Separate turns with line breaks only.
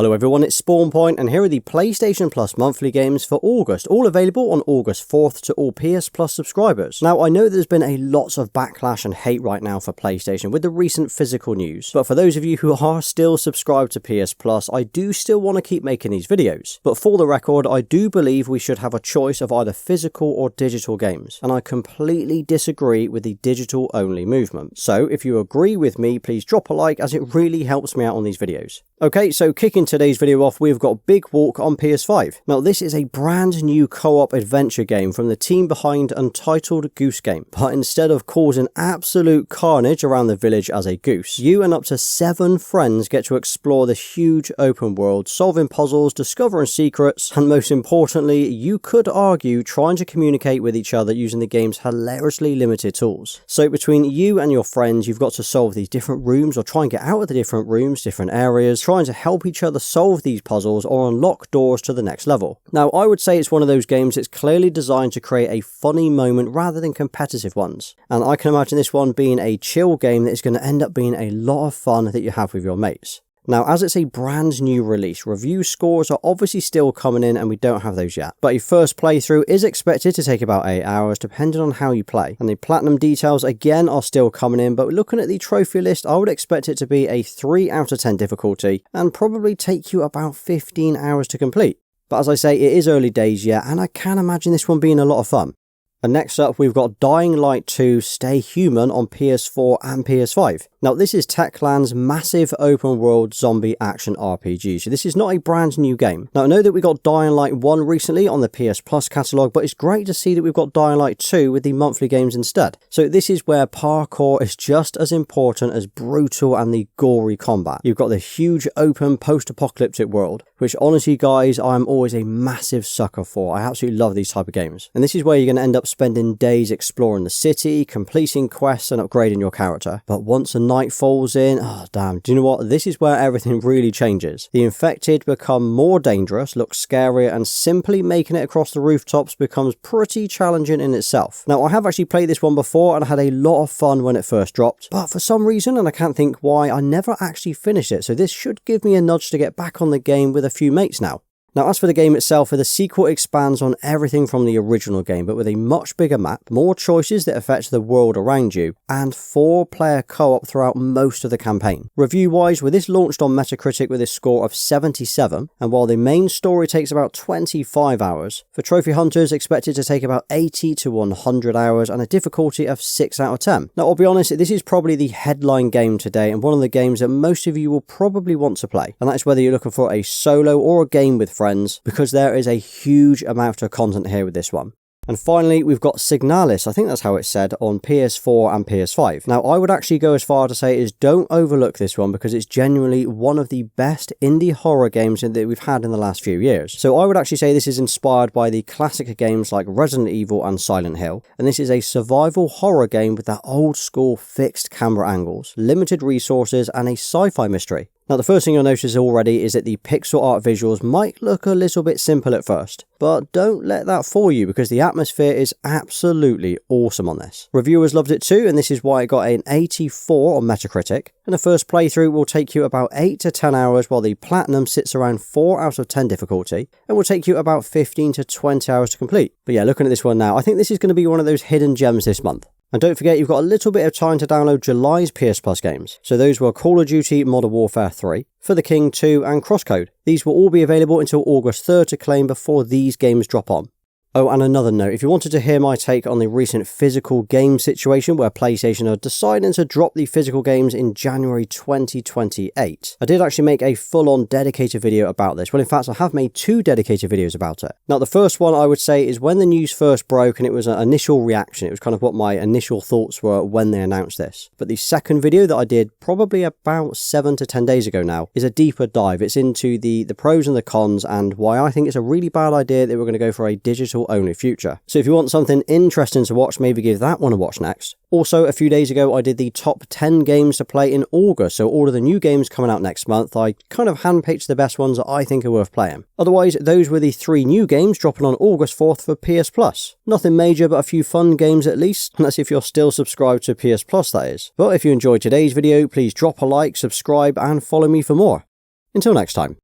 Hello everyone, it's SpawnPoint and here are the PlayStation Plus monthly games for August, all available on August 4th to all PS Plus subscribers. Now I know there's been a lot of backlash and hate right now for PlayStation with the recent physical news, but for those of you who are still subscribed to PS Plus, I do still want to keep making these videos. But for the record, I do believe we should have a choice of either physical or digital games, and I completely disagree with the digital only movement. So if you agree with me, please drop a like as it really helps me out on these videos. Okay, so kicking today's video off, we've got Big Walk on PS5. Now this is a brand new co-op adventure game from the team behind Untitled Goose Game, but instead of causing absolute carnage around the village as a goose, you and up to 7 friends get to explore the huge open world, solving puzzles, discovering secrets, and most importantly, you could argue trying to communicate with each other using the game's hilariously limited tools. So between you and your friends, you've got to solve these different rooms or try and get out of the different rooms, different areas, trying to help each other solve these puzzles or unlock doors to the next level. Now I would say it's one of those games that's clearly designed to create a funny moment rather than competitive ones, and I can imagine this one being a chill game that is going to end up being a lot of fun that you have with your mates. Now, as it's a brand new release, review scores are obviously still coming in and we don't have those yet. But a first playthrough is expected to take about 8 hours depending on how you play. And the platinum details again are still coming in, but looking at the trophy list, I would expect it to be a 3 out of 10 difficulty and probably take you about 15 hours to complete. But as I say, it is early days yet, and I can imagine this one being a lot of fun. And next up, we've got Dying Light 2 Stay Human on PS4 and PS5. Now, this is Techland's massive open-world zombie action RPG, so this is not a brand new game. Now, I know that we got Dying Light 1 recently on the PS Plus catalogue, but it's great to see that we've got Dying Light 2 with the monthly games instead. So this is where parkour is just as important as brutal and the gory combat. You've got the huge open post-apocalyptic world, which honestly, guys, I'm always a massive sucker for. I absolutely love these type of games. And this is where you're going to end up spending days exploring the city, completing quests and upgrading your character. But once a night falls in, oh damn, do you know what? This is where everything really changes. The infected become more dangerous, look scarier, and simply making it across the rooftops becomes pretty challenging in itself. Now, I have actually played this one before and I had a lot of fun when it first dropped, but for some reason, and I can't think why, I never actually finished it, so this should give me a nudge to get back on the game with a few mates now. Now, as for the game itself, the sequel expands on everything from the original game, but with a much bigger map, more choices that affect the world around you, and 4-player co-op throughout most of the campaign. Review-wise, with this launched on Metacritic with a score of 77, and while the main story takes about 25 hours, for trophy hunters expected to take about 80 to 100 hours and a difficulty of 6 out of 10. Now, I'll be honest, this is probably the headline game today and one of the games that most of you will probably want to play, and that is whether you're looking for a solo or a game with friends, because there is a huge amount of content here with this one. And finally, we've got Signalis, I think that's how it's said, on PS4 and PS5. Now, I would actually go as far to say is don't overlook this one because it's genuinely one of the best indie horror games that we've had in the last few years. So I would actually say this is inspired by the classic games like Resident Evil and Silent Hill. And this is a survival horror game with that old school fixed camera angles, limited resources, and a sci-fi mystery. Now, the first thing you'll notice already is that the pixel art visuals might look a little bit simple at first, but don't let that fool you because the atmosphere is absolutely awesome on this. Reviewers loved it too, and this is why it got an 84 on Metacritic, and the first playthrough will take you about 8 to 10 hours while the platinum sits around 4 out of 10 difficulty, and will take you about 15 to 20 hours to complete. But yeah, looking at this one now, I think this is going to be one of those hidden gems this month. And don't forget, you've got a little bit of time to download July's PS Plus games. So those were Call of Duty Modern Warfare 3, For the King 2 and Crosscode. These will all be available until August 3rd to claim before these games drop on. Oh, and another note, if you wanted to hear my take on the recent physical game situation where PlayStation are deciding to drop the physical games in January 2028, I did actually make a full-on dedicated video about this. Well, in fact, I have made 2 dedicated videos about it. Now, the first one I would say is when the news first broke and it was an initial reaction. It was kind of what my initial thoughts were when they announced this. But the second video that I did probably about 7 to 10 days ago now is a deeper dive. It's into the pros and the cons and why I think it's a really bad idea that we're going to go for a digital only future. So if you want something interesting to watch, maybe give that one a watch next. Also, a few days ago, I did the top 10 games to play in August, so all of the new games coming out next month, I kind of handpicked the best ones that I think are worth playing. Otherwise, those were the 3 new games dropping on August 4th for PS Plus. Nothing major, but a few fun games at least, and that's if you're still subscribed to PS Plus, that is. But if you enjoyed today's video, please drop a like, subscribe, and follow me for more. Until next time.